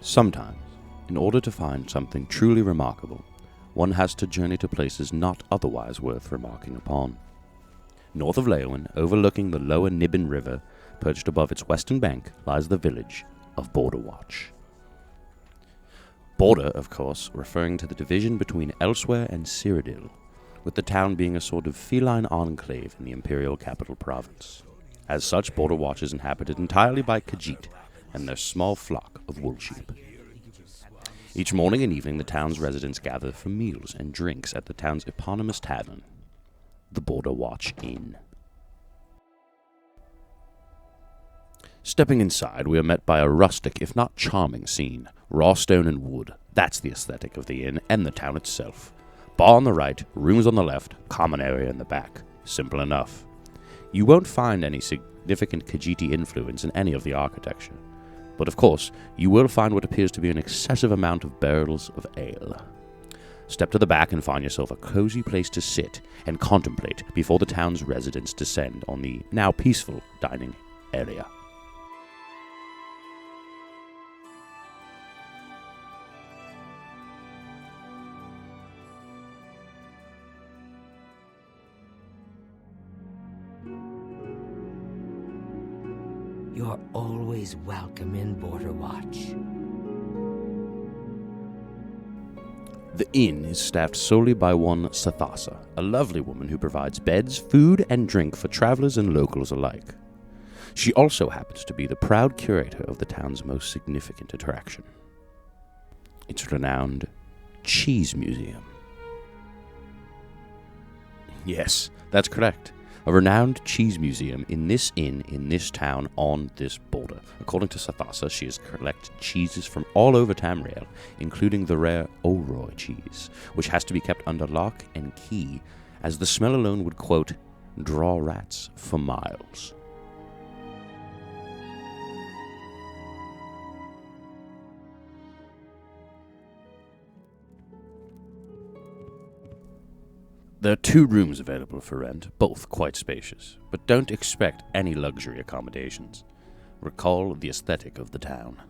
Sometimes, in order to find something truly remarkable, one has to journey to places not otherwise worth remarking upon. North of Leyawin, overlooking the Lower Niben River, perched above its western bank, lies the village of Borderwatch. Border, of course, referring to the division between Elsweyr and Cyrodiil, with the town being a sort of feline enclave in the Imperial Capital province. As such, Borderwatch is inhabited entirely by Khajit and their small flock of wool sheep. Each morning and evening, the town's residents gather for meals and drinks at the town's eponymous tavern, the Borderwatch Inn. Stepping inside, we are met by a rustic, if not charming, scene. Raw stone and wood, that's the aesthetic of the inn and the town itself. Bar on the right, rooms on the left, common area in the back. Simple enough. You won't find any significant Khajiti influence in any of the architecture, but of course, you will find what appears to be an excessive amount of barrels of ale. Step to the back and find yourself a cozy place to sit and contemplate before the town's residents descend on the now peaceful dining area. You're always welcome in Borderwatch. The inn is staffed solely by one Sathasa, a lovely woman who provides beds, food, and drink for travelers and locals alike. She also happens to be the proud curator of the town's most significant attraction, its renowned cheese museum. Yes, that's correct. A renowned cheese museum in this inn, in this town, on this border. According to Sathasa, she has collected cheeses from all over Tamriel, including the rare Oroy cheese, which has to be kept under lock and key, as the smell alone would, quote, draw rats for miles. There are 2 rooms available for rent, both quite spacious, but don't expect any luxury accommodations. Recall the aesthetic of the town.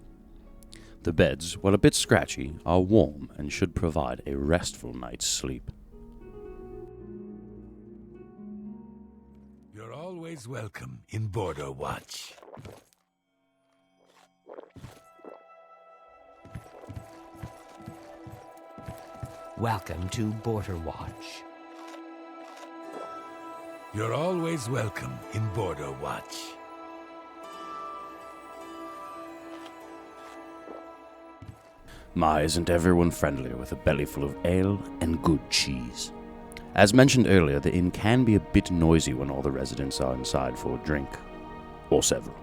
The beds, while a bit scratchy, are warm and should provide a restful night's sleep. You're always welcome in Borderwatch. Welcome to Borderwatch. You're always welcome in Borderwatch. My, isn't everyone friendlier with a belly full of ale and good cheese? As mentioned earlier, the inn can be a bit noisy when all the residents are inside for a drink, or several.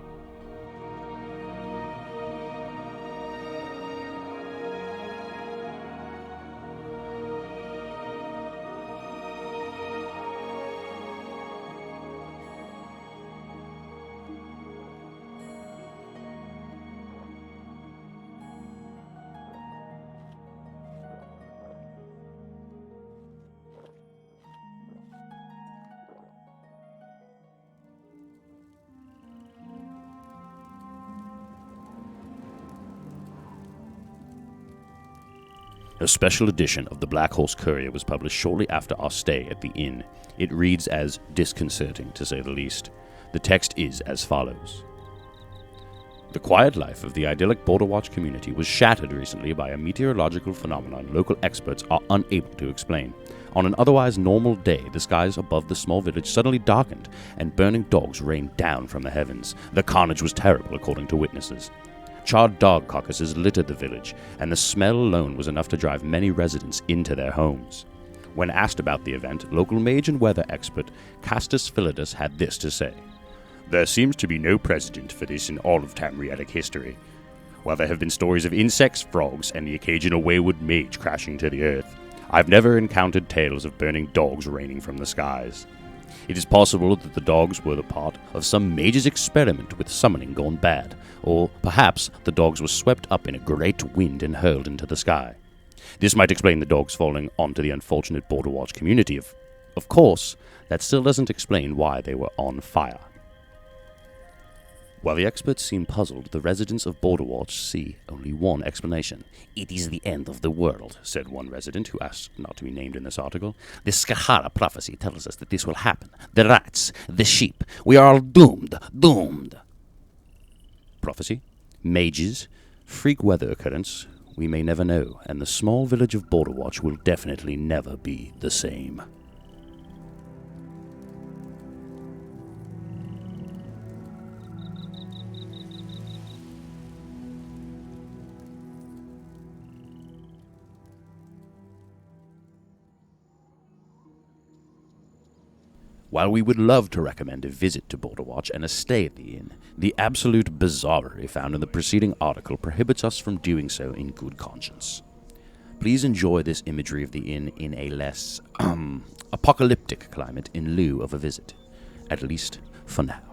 A special edition of the Black Horse Courier was published shortly after our stay at the inn. It reads as disconcerting, to say the least. The text is as follows. The quiet life of the idyllic Borderwatch community was shattered recently by a meteorological phenomenon local experts are unable to explain. On an otherwise normal day, the skies above the small village suddenly darkened, and burning dogs rained down from the heavens. The carnage was terrible, according to witnesses. Charred dog carcasses littered the village, and the smell alone was enough to drive many residents into their homes. When asked about the event, local mage and weather expert Castus Philidus had this to say. There seems to be no precedent for this in all of Tamrielic history. While there have been stories of insects, frogs, and the occasional wayward mage crashing to the earth, I've never encountered tales of burning dogs raining from the skies. It is possible that the dogs were the part of some mage's experiment with summoning gone bad, or perhaps the dogs were swept up in a great wind and hurled into the sky. This might explain the dogs falling onto the unfortunate Borderwatch community. Of course, that still doesn't explain why they were on fire. While the experts seem puzzled, the residents of Borderwatch see only one explanation. "It is the end of the world," said one resident who asked not to be named in this article. "The Skahara prophecy tells us that this will happen. The rats, the sheep, we are all doomed, doomed." Prophecy? Mages? Freak weather occurrence? We may never know, and the small village of Borderwatch will definitely never be the same. While we would love to recommend a visit to Borderwatch and a stay at the inn, the absolute bizarrery found in the preceding article prohibits us from doing so in good conscience. Please enjoy this imagery of the inn in a less, apocalyptic climate in lieu of a visit, at least for now.